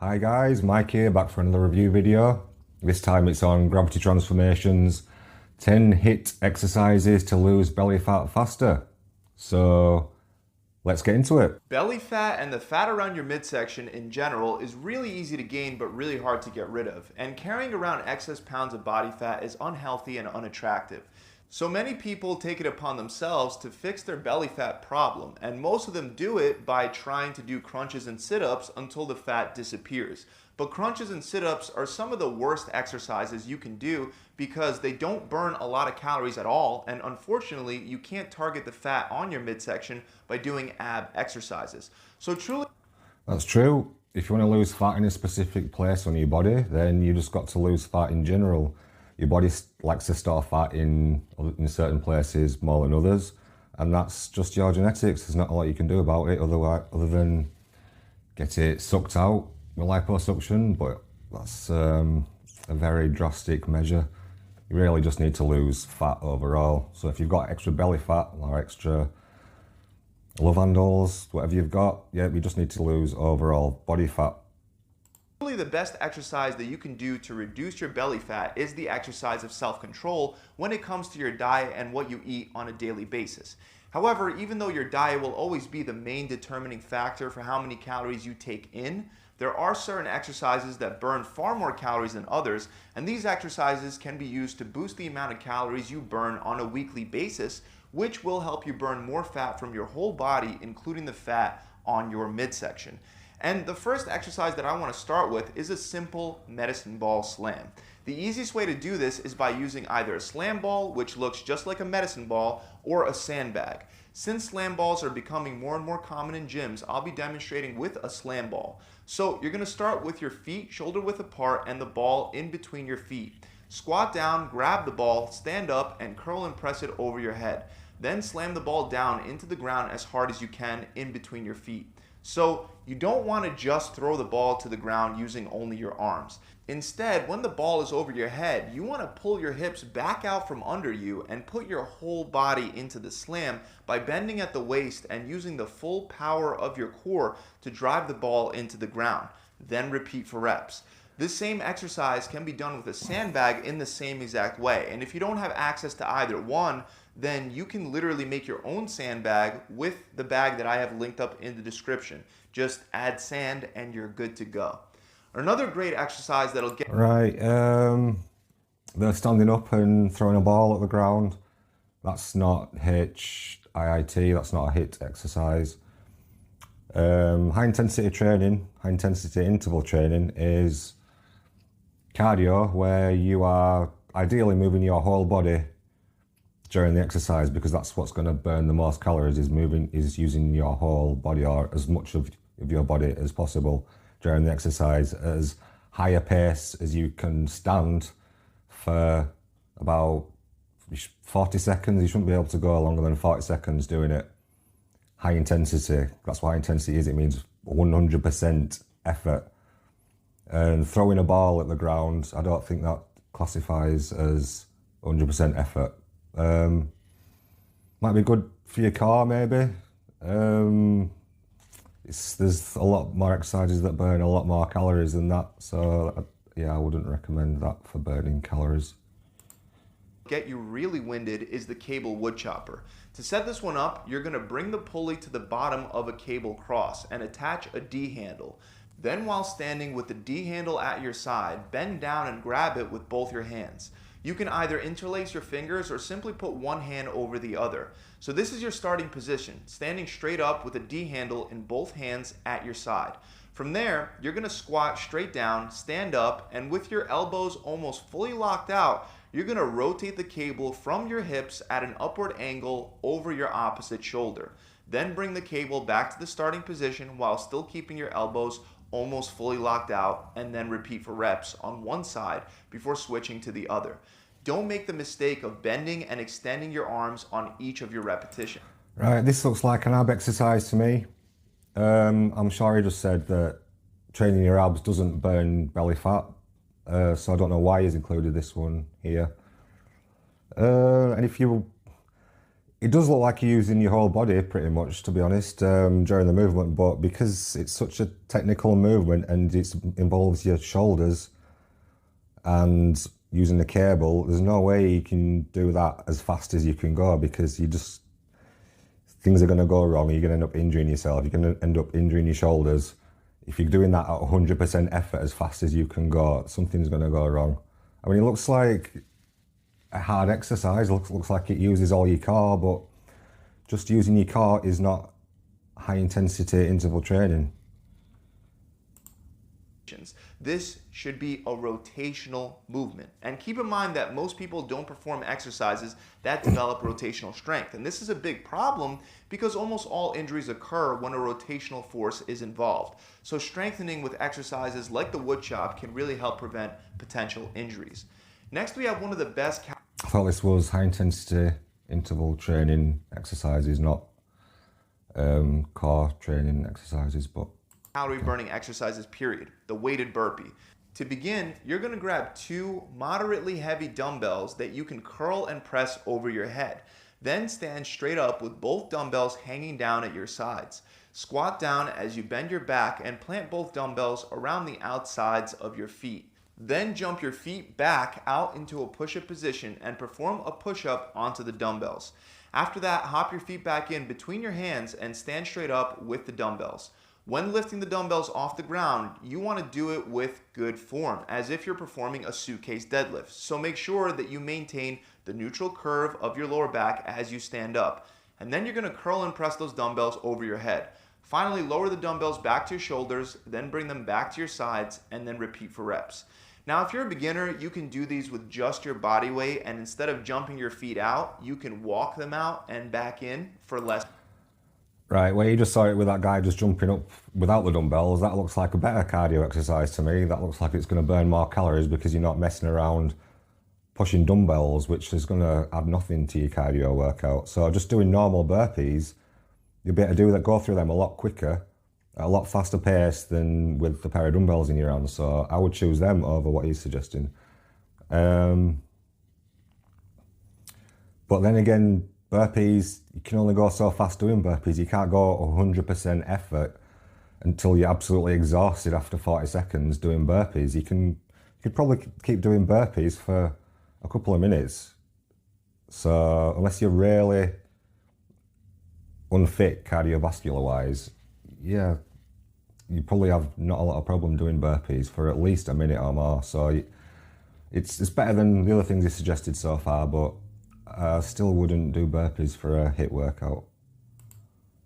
Hi guys, Mike here, back for another review video. This time it's on gravity transformations, 10 HIIT exercises to lose belly fat faster. So let's get into it. Belly fat and the fat around your midsection in general is really easy to gain but really hard to get rid of. And carrying around excess pounds of body fat is unhealthy and unattractive. So many people take it upon themselves to fix their belly fat problem, and most of them do it by trying to do crunches and sit-ups until the fat disappears. But crunches and sit-ups are some of the worst exercises you can do because they don't burn a lot of calories at all, and unfortunately you can't target the fat on your midsection by doing ab exercises. So truly, That's true. If you want to lose fat in a specific place on your body, then you just got to lose fat in general. Your body likes to store fat in certain places more than others, and that's just your genetics. There's not a lot you can do about it other than get it sucked out with liposuction, but that's a very drastic measure. You really just need to lose fat overall. So if you've got extra belly fat or extra love handles, whatever you've got, yeah, you just need to lose overall body fat. the best exercise that you can do to reduce your belly fat is the exercise of self-control when it comes to your diet and what you eat on a daily basis. However, even though your diet will always be the main determining factor for how many calories you take in, there are certain exercises that burn far more calories than others, and these exercises can be used to boost the amount of calories you burn on a weekly basis, which will help you burn more fat from your whole body, including the fat on your midsection. And the first exercise that I want to start with is a simple medicine ball slam. The easiest way to do this is by using either a slam ball, which looks just like a medicine ball, or a sandbag. Since slam balls are becoming more and more common in gyms, I'll be demonstrating with a slam ball. So you're going to start with your feet shoulder width apart and the ball in between your feet. Squat down, grab the ball, stand up, and curl and press it over your head. Then slam the ball down into the ground as hard as you can in between your feet. So you don't want to just throw the ball to the ground using only your arms. Instead, when the ball is over your head, you want to pull your hips back out from under you and put your whole body into the slam by bending at the waist and using the full power of your core to drive the ball into the ground. Then repeat for reps. This same exercise can be done with a sandbag in the same exact way. And if you don't have access to either one, then you can literally make your own sandbag with the bag that I have linked up in the description. Just add sand and you're good to go. Another great exercise that'll get... Right, they're standing up and throwing a ball at the ground. That's not HIIT, that's not a HIIT exercise. High intensity training, high intensity interval training is cardio where you are ideally moving your whole body during the exercise, because that's what's going to burn the most calories, is using your whole body or as much of your body as possible during the exercise, as high a pace as you can stand for about 40 seconds. You shouldn't be able to go longer than 40 seconds doing it. High intensity, that's what high intensity is. It means 100% effort. And throwing a ball at the ground, I don't think that classifies as 100% effort. Might be good for your core, maybe. There's a lot more exercises that burn a lot more calories than that. So yeah, I wouldn't recommend that for burning calories. Get you really winded is the cable wood chopper. To set this one up, you're going to bring the pulley to the bottom of a cable cross and attach a D handle. Then while standing with the D handle at your side, bend down and grab it with both your hands. You can either interlace your fingers or simply put one hand over the other. So this is your starting position, standing straight up with a D handle in both hands at your side. From there, you're going to squat straight down, stand up, and with your elbows almost fully locked out, you're going to rotate the cable from your hips at an upward angle over your opposite shoulder. Then bring the cable back to the starting position while still keeping your elbows almost fully locked out, and then repeat for reps on one side before switching to the other. Don't make the mistake of bending and extending your arms on each of your repetitions. Right, this looks like an ab exercise to me. I'm sure he just said that training your abs doesn't burn belly fat, so I don't know why he's included this one here. And It does look like you're using your whole body pretty much, to be honest, during the movement, but because it's such a technical movement and it involves your shoulders and using the cable, there's no way you can do that as fast as you can go, because things are going to go wrong. You're going to end up injuring yourself. You're going to end up injuring your shoulders. If you're doing that at 100% effort as fast as you can go, something's going to go wrong. I mean, it looks like a hard exercise, looks like it uses all your core, but just using your core is not high intensity interval training. This should be a rotational movement. And keep in mind that most people don't perform exercises that develop rotational strength. And this is a big problem because almost all injuries occur when a rotational force is involved. So strengthening with exercises like the wood chop can really help prevent potential injuries. Next, we have one of the best... I thought this was high intensity interval training exercises, not core training exercises, but calorie burning exercises, period, the weighted burpee. To begin, you're going to grab 2 moderately heavy dumbbells that you can curl and press over your head. Then stand straight up with both dumbbells hanging down at your sides. Squat down as you bend your back and plant both dumbbells around the outsides of your feet. Then jump your feet back out into a push-up position and perform a push-up onto the dumbbells. After that, hop your feet back in between your hands and stand straight up with the dumbbells. When lifting the dumbbells off the ground, you want to do it with good form, as if you're performing a suitcase deadlift. So make sure that you maintain the neutral curve of your lower back as you stand up. And then you're going to curl and press those dumbbells over your head. Finally, lower the dumbbells back to your shoulders, then bring them back to your sides, and then repeat for reps. Now, if you're a beginner, you can do these with just your body weight, and instead of jumping your feet out, you can walk them out and back in for less. Right, well, you just saw it with that guy just jumping up without the dumbbells. That looks like a better cardio exercise to me. That looks like it's going to burn more calories because you're not messing around pushing dumbbells, which is going to add nothing to your cardio workout. So just doing normal burpees, you'll be able to do that, go through them a lot quicker, at a lot faster pace than with the pair of dumbbells in your hand. So I would choose them over what he's suggesting. But then again, burpees, you can only go so fast doing burpees. You can't go 100% effort until you're absolutely exhausted after 40 seconds doing burpees. You could probably keep doing burpees for a couple of minutes. So unless you're really unfit cardiovascular wise, yeah, you probably have not a lot of problem doing burpees for at least a minute or more. So it's better than the other things he suggested so far, but I still wouldn't do burpees for a HIIT workout.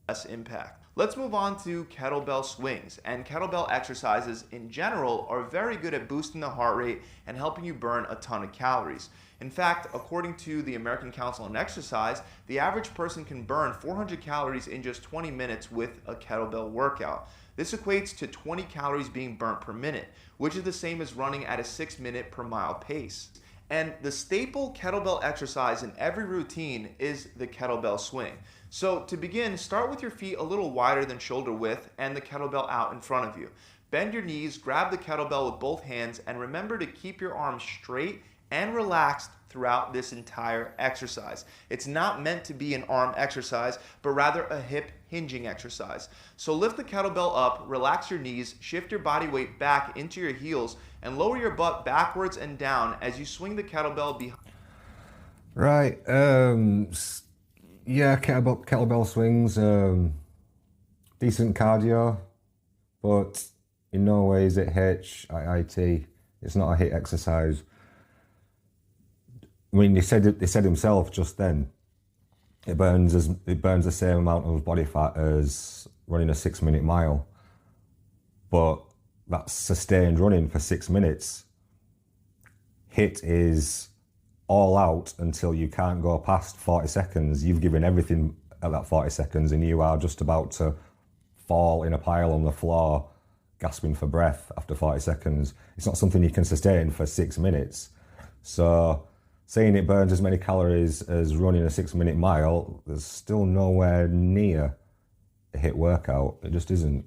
Less impact. Let's move on to kettlebell swings. And kettlebell exercises in general are very good at boosting the heart rate and helping you burn a ton of calories. In fact, according to the American Council on Exercise, the average person can burn 400 calories in just 20 minutes with a kettlebell workout. This equates to 20 calories being burnt per minute, which is the same as running at a 6-minute per mile pace. And the staple kettlebell exercise in every routine is the kettlebell swing. So to begin, start with your feet a little wider than shoulder width and the kettlebell out in front of you. Bend your knees, grab the kettlebell with both hands, and remember to keep your arms straight and relaxed throughout this entire exercise. It's not meant to be an arm exercise, but rather a hip hinging exercise. So lift the kettlebell up, relax your knees, shift your body weight back into your heels, and lower your butt backwards and down as you swing the kettlebell behind. Right, yeah, kettlebell swings, decent cardio, but in no way is it HIIT. It's not a HIIT exercise. I mean, he said himself just then, it burns the same amount of body fat as running a 6-minute mile, but that's sustained running for 6 minutes. HIIT is all out until you can't go past 40 seconds. You've given everything at that 40 seconds and you are just about to fall in a pile on the floor, gasping for breath after 40 seconds. It's not something you can sustain for 6 minutes. So saying it burns as many calories as running a 6-minute mile, there's still nowhere near a HIIT workout. It just isn't.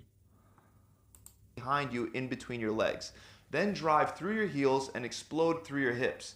Behind you in between your legs. Then drive through your heels and explode through your hips.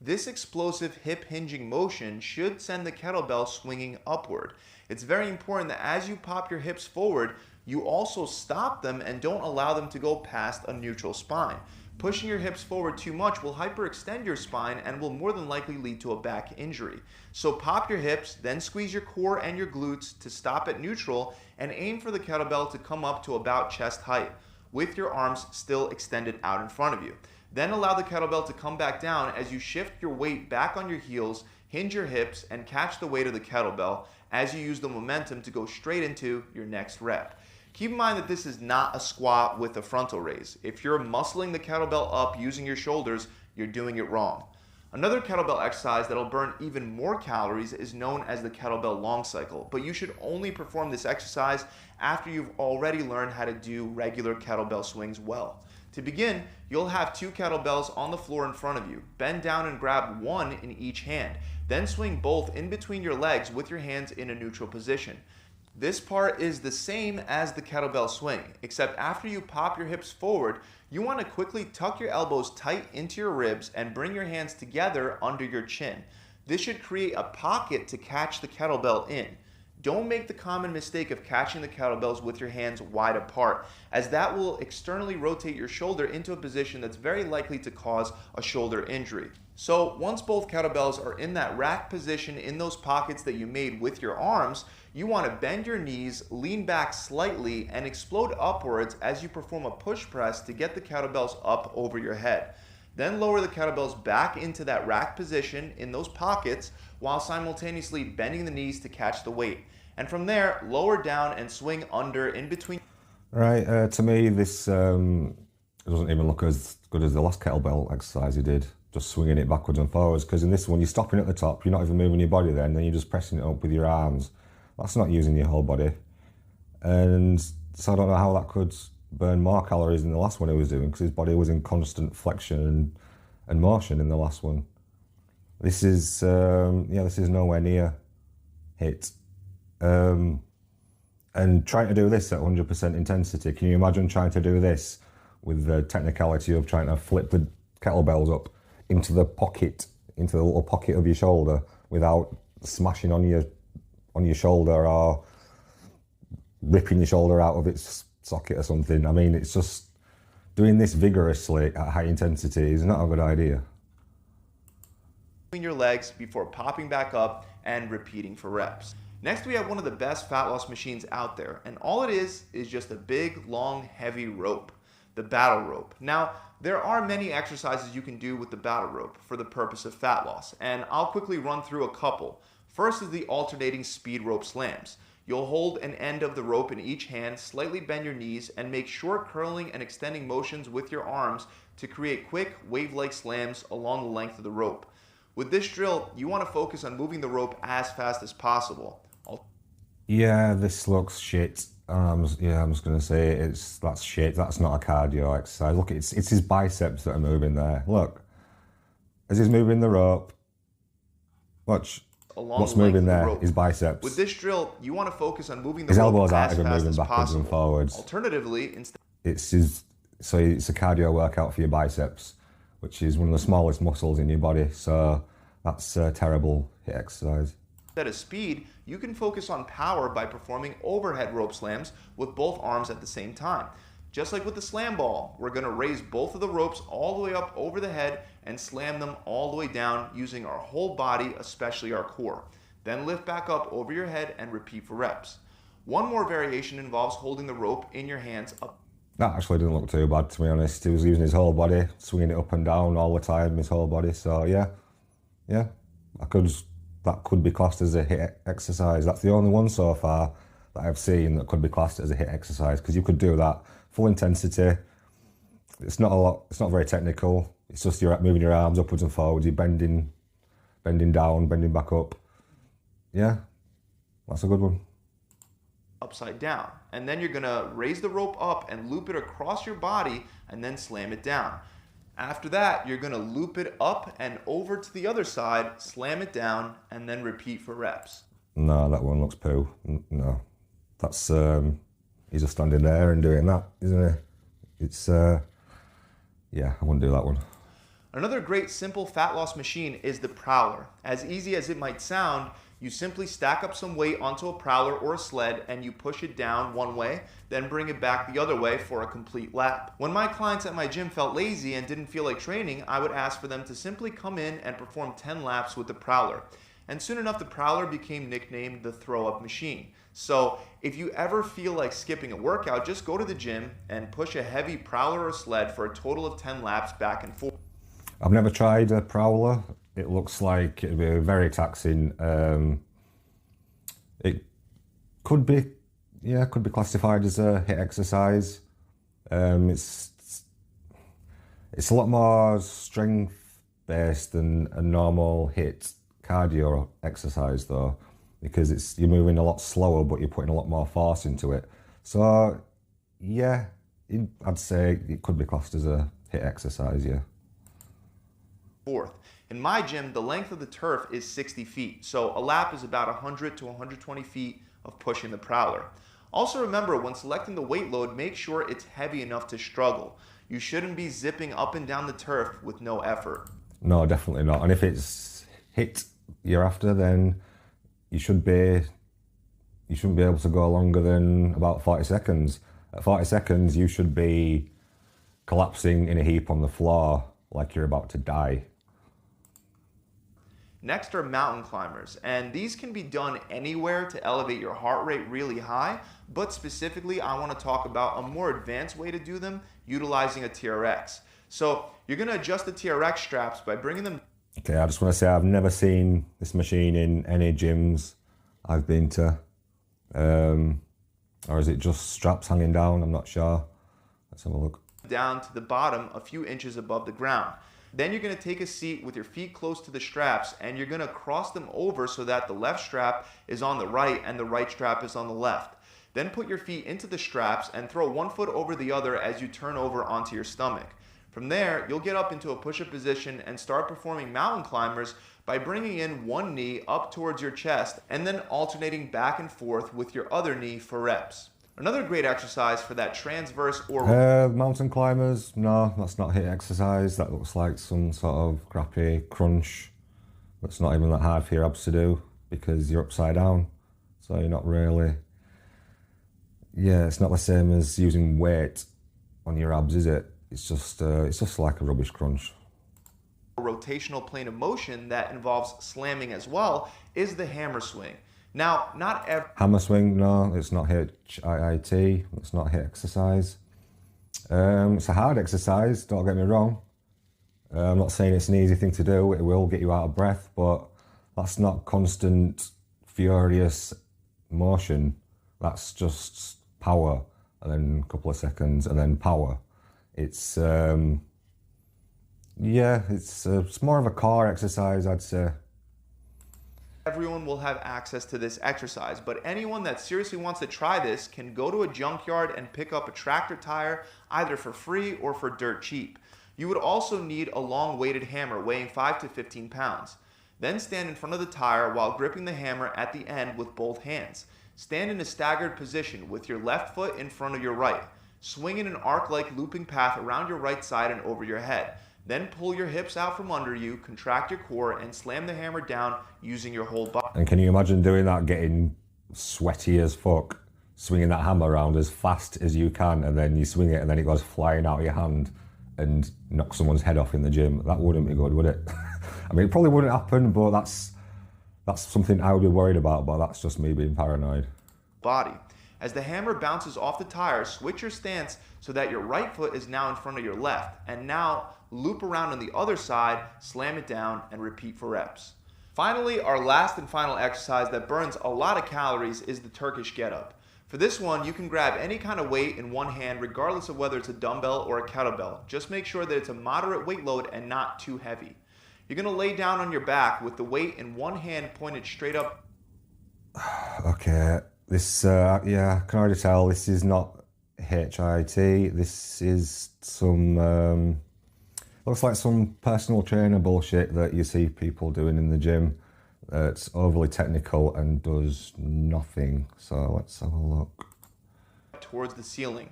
This explosive hip hinging motion should send the kettlebell swinging upward. It's very important that as you pop your hips forward, you also stop them and don't allow them to go past a neutral spine. Pushing your hips forward too much will hyperextend your spine and will more than likely lead to a back injury. So pop your hips, then squeeze your core and your glutes to stop at neutral and aim for the kettlebell to come up to about chest height with your arms still extended out in front of you. Then allow the kettlebell to come back down as you shift your weight back on your heels, hinge your hips, and catch the weight of the kettlebell as you use the momentum to go straight into your next rep. Keep in mind that this is not a squat with a frontal raise. If you're muscling the kettlebell up using your shoulders, you're doing it wrong. Another kettlebell exercise that'll burn even more calories is known as the kettlebell long cycle, but you should only perform this exercise after you've already learned how to do regular kettlebell swings well. To begin, you'll have 2 kettlebells on the floor in front of you. Bend down and grab one in each hand. Then swing both in between your legs with your hands in a neutral position. This part is the same as the kettlebell swing, except after you pop your hips forward, you want to quickly tuck your elbows tight into your ribs and bring your hands together under your chin. This should create a pocket to catch the kettlebell in. Don't make the common mistake of catching the kettlebells with your hands wide apart, as that will externally rotate your shoulder into a position that's very likely to cause a shoulder injury. So once both kettlebells are in that rack position in those pockets that you made with your arms, you want to bend your knees, lean back slightly, and explode upwards as you perform a push press to get the kettlebells up over your head. Then lower the kettlebells back into that rack position in those pockets while simultaneously bending the knees to catch the weight. And from there, lower down and swing under in between. Right, to me this doesn't even look as good as the last kettlebell exercise you did, just swinging it backwards and forwards, because in this one you're stopping at the top, you're not even moving your body then you're just pressing it up with your arms. That's not using your whole body. And so I don't know how that could burn more calories than the last one he was doing, because his body was in constant flexion and motion in the last one. This is, this is nowhere near HIIT. And trying to do this at 100% intensity, can you imagine trying to do this with the technicality of trying to flip the kettlebells up into the pocket, into the little pocket of your shoulder without smashing on your shoulder or ripping your shoulder out of its socket or something? I mean, it's just doing this vigorously at high intensity is not a good idea. Your legs before popping back up and repeating for reps. Next, we have one of the best fat loss machines out there, and all it is just a big, long, heavy rope, the battle rope. Now, there are many exercises you can do with the battle rope for the purpose of fat loss, and I'll quickly run through a couple. First is the alternating speed rope slams. You'll hold an end of the rope in each hand, slightly bend your knees, and make short curling and extending motions with your arms to create quick, wave-like slams along the length of the rope. With this drill, you want to focus on moving the rope as fast as possible. Yeah, this looks shit. I'm just going to say that's shit. That's not a cardio exercise. Look, it's his biceps that are moving there. Look, as he's moving the rope, watch. What's moving there? His biceps. With this drill, you want to focus on moving the his rope elbows aren't as even fast moving as backwards possible. and forwards. Alternatively, it's a cardio workout for your biceps, which is one of the smallest muscles in your body. So that's a terrible HIIT exercise. Instead of speed, you can focus on power by performing overhead rope slams with both arms at the same time. Just like with the slam ball, we're going to raise both of the ropes all the way up over the head and slam them all the way down using our whole body, especially our core. Then lift back up over your head and repeat for reps. One more variation involves holding the rope in your hands up. That actually didn't look too bad, to be honest. He was using his whole body, swinging it up and down all the time, his whole body. So yeah, that could be classed as a HIIT exercise. That's the only one so far that I've seen that could be classed as a HIIT exercise, because you could do that full intensity. It's not a lot. It's not very technical. It's just you're moving your arms upwards and forwards. You're bending down, bending back up. Yeah, that's a good one. Upside down, and then you're gonna raise the rope up and loop it across your body and then slam it down. After that, you're gonna loop it up and over to the other side, slam it down, and then repeat for reps. No, that one looks poo. No, that's he's just standing there and doing that, isn't he? It's yeah, I wouldn't do that one. Another great simple fat loss machine is the Prowler. As easy as it might sound, you simply stack up some weight onto a Prowler or a sled and you push it down one way, then bring it back the other way for a complete lap. When my clients at my gym felt lazy and didn't feel like training, I would ask for them to simply come in and perform 10 laps with the Prowler. And soon enough, the Prowler became nicknamed the throw-up machine. So if you ever feel like skipping a workout, just go to the gym and push a heavy Prowler or sled for a total of 10 laps back and forth. I've never tried a Prowler. It looks like it'd be very taxing. It could be classified as a HIIT exercise. It's a lot more strength based than a normal HIIT cardio exercise though, because you're moving a lot slower, but you're putting a lot more force into it. So yeah, I'd say it could be classed as a HIIT exercise, yeah. Fourth, in my gym, the length of the turf is 60 feet, so a lap is about 100 to 120 feet of pushing the Prowler. Also remember, when selecting the weight load, make sure it's heavy enough to struggle. You shouldn't be zipping up and down the turf with no effort. No, definitely not. And if it's HIIT you're after, then you shouldn't be able to go longer than about 40 seconds. At 40 seconds, you should be collapsing in a heap on the floor like you're about to die. Next are mountain climbers, and these can be done anywhere to elevate your heart rate really high, but specifically I want to talk about a more advanced way to do them utilizing a TRX. So you're going to adjust the TRX straps by bringing them. Okay, I just want to say I've never seen this machine in any gyms I've been to. Or is it just straps hanging down? I'm not sure. Let's have a look. Down to the bottom a few inches above the ground. Then you're going to take a seat with your feet close to the straps and you're going to cross them over so that the left strap is on the right and the right strap is on the left. Then put your feet into the straps and throw one foot over the other as you turn over onto your stomach. From there, you'll get up into a push-up position and start performing mountain climbers by bringing in one knee up towards your chest and then alternating back and forth with your other knee for reps. Another great exercise for that transverse or... mountain climbers, no, that's not HIIT exercise. That looks like some sort of crappy crunch. That's not even that hard for your abs to do because you're upside down. So you're not really... Yeah, it's not the same as using weight on your abs, is it? It's just like a rubbish crunch. A rotational plane of motion that involves slamming as well is the hammer swing. Now, not every... Hammer swing, no, it's not HIIT, it's not HIIT exercise. It's a hard exercise, don't get me wrong. I'm not saying it's an easy thing to do, it will get you out of breath, but that's not constant, furious motion. That's just power, and then a couple of seconds, and then power. It's, yeah, it's more of a core exercise, I'd say. Everyone will have access to this exercise, but anyone that seriously wants to try this can go to a junkyard and pick up a tractor tire either for free or for dirt cheap. You would also need a long weighted hammer weighing 5 to 15 pounds. Then stand in front of the tire while gripping the hammer at the end with both hands. Stand in a staggered position with your left foot in front of your right. Swing in an arc-like looping path around your right side and over your head. Then pull your hips out from under you, contract your core, and slam the hammer down using your whole body. And can you imagine doing that, getting sweaty as fuck, swinging that hammer around as fast as you can, and then you swing it and then it goes flying out of your hand and knocks someone's head off in the gym? That wouldn't be good, would it? I mean, it probably wouldn't happen, but that's something I would be worried about, but that's just me being paranoid. Body. As the hammer bounces off the tire, switch your stance so that your right foot is now in front of your left. And now loop around on the other side, slam it down, and repeat for reps. Finally, our last and final exercise that burns a lot of calories is the Turkish get-up. For this one, you can grab any kind of weight in one hand regardless of whether it's a dumbbell or a kettlebell. Just make sure that it's a moderate weight load and not too heavy. You're going to lay down on your back with the weight in one hand pointed straight up. Okay. This, yeah, I can already tell this is not HIIT. This is some, looks like some personal trainer bullshit that you see people doing in the gym. It's overly technical and does nothing. So let's have a look. Towards the ceiling.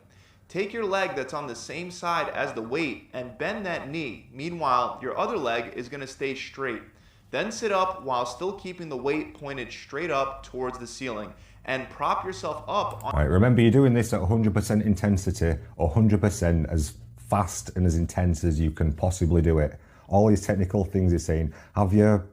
Take your leg that's on the same side as the weight and bend that knee. Meanwhile, your other leg is going to stay straight. Then sit up while still keeping the weight pointed straight up towards the ceiling and prop yourself up. Right, remember you're doing this at 100% intensity or 100% as fast and as intense as you can possibly do it. All these technical things you're saying, have your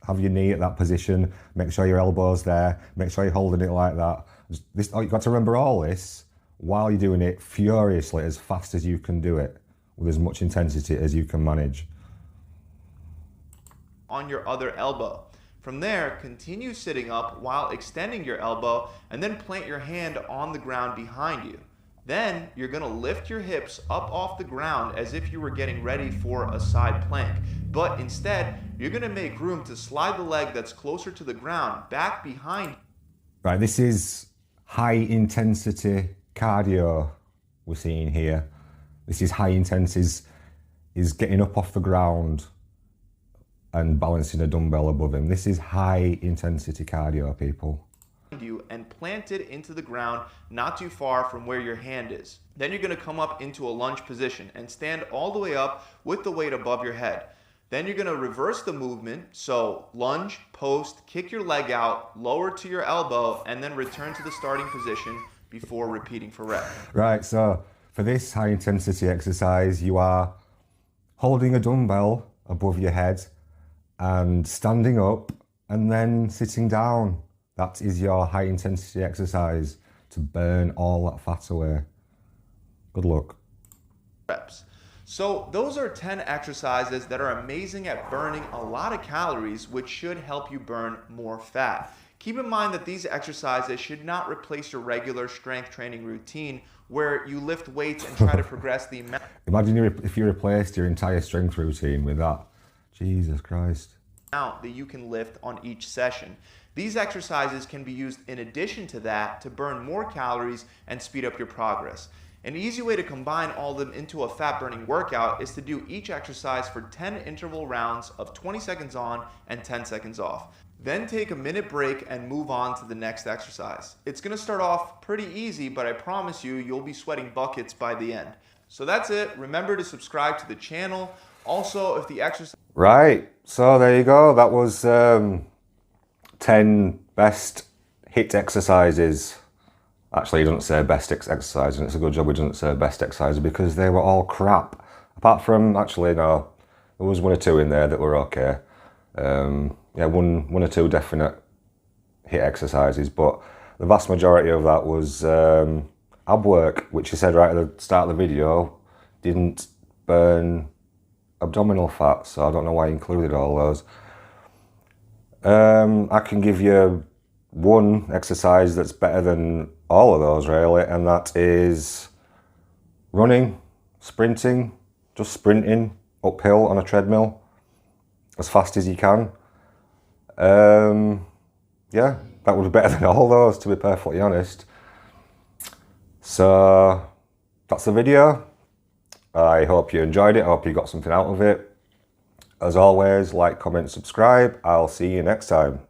knee at that position, make sure your elbow's there, make sure you're holding it like that. You've got to remember all this while you're doing it furiously as fast as you can do it with as much intensity as you can manage. On your other elbow. From there, continue sitting up while extending your elbow and then plant your hand on the ground behind you. Then you're going to lift your hips up off the ground as if you were getting ready for a side plank. But instead, you're going to make room to slide the leg that's closer to the ground back behind. Right, this is high intensity cardio we're seeing here. This is high intensity, is getting up off the ground and balancing a dumbbell above him. This is high intensity cardio, people. You and plant it into the ground not too far from where your hand is. Then you're going to come up into a lunge position and stand all the way up with the weight above your head. Then you're going to reverse the movement, so lunge, post, kick your leg out, lower to your elbow, and then return to the starting position before repeating for rep. Right, so for this high intensity exercise, you are holding a dumbbell above your head and standing up and then sitting down. That is your high intensity exercise to burn all that fat away. Good luck. Reps. So those are 10 exercises that are amazing at burning a lot of calories, which should help you burn more fat. Keep in mind that these exercises should not replace your regular strength training routine where you lift weights and try to progress the amount. Imagine if you replaced your entire strength routine with that. Jesus Christ. That you can lift on each session. These exercises can be used in addition to that to burn more calories and speed up your progress. An easy way to combine all of them into a fat burning workout is to do each exercise for 10 interval rounds of 20 seconds on and 10 seconds off. Then take a minute break and move on to the next exercise. It's going to start off pretty easy, but I promise you, you'll be sweating buckets by the end. So that's it. Remember to subscribe to the channel. Also, if the exercise... Right, so there you go. That was 10 best HIIT exercises. Actually, he doesn't say best exercise, and it's a good job he doesn't say best exercise because they were all crap. Apart from, actually, no, there was one or two in there that were okay. Yeah, one or two definite HIIT exercises, but the vast majority of that was ab work, which he said right at the start of the video didn't burn abdominal fat, so I don't know why he included all those. I can give you one exercise that's better than all of those really, and that is running, sprinting, just sprinting uphill on a treadmill as fast as you can. Yeah, that would be better than all those, to be perfectly honest. So that's the video. I hope you enjoyed it. I hope you got something out of it. As always, like, comment, subscribe. I'll see you next time.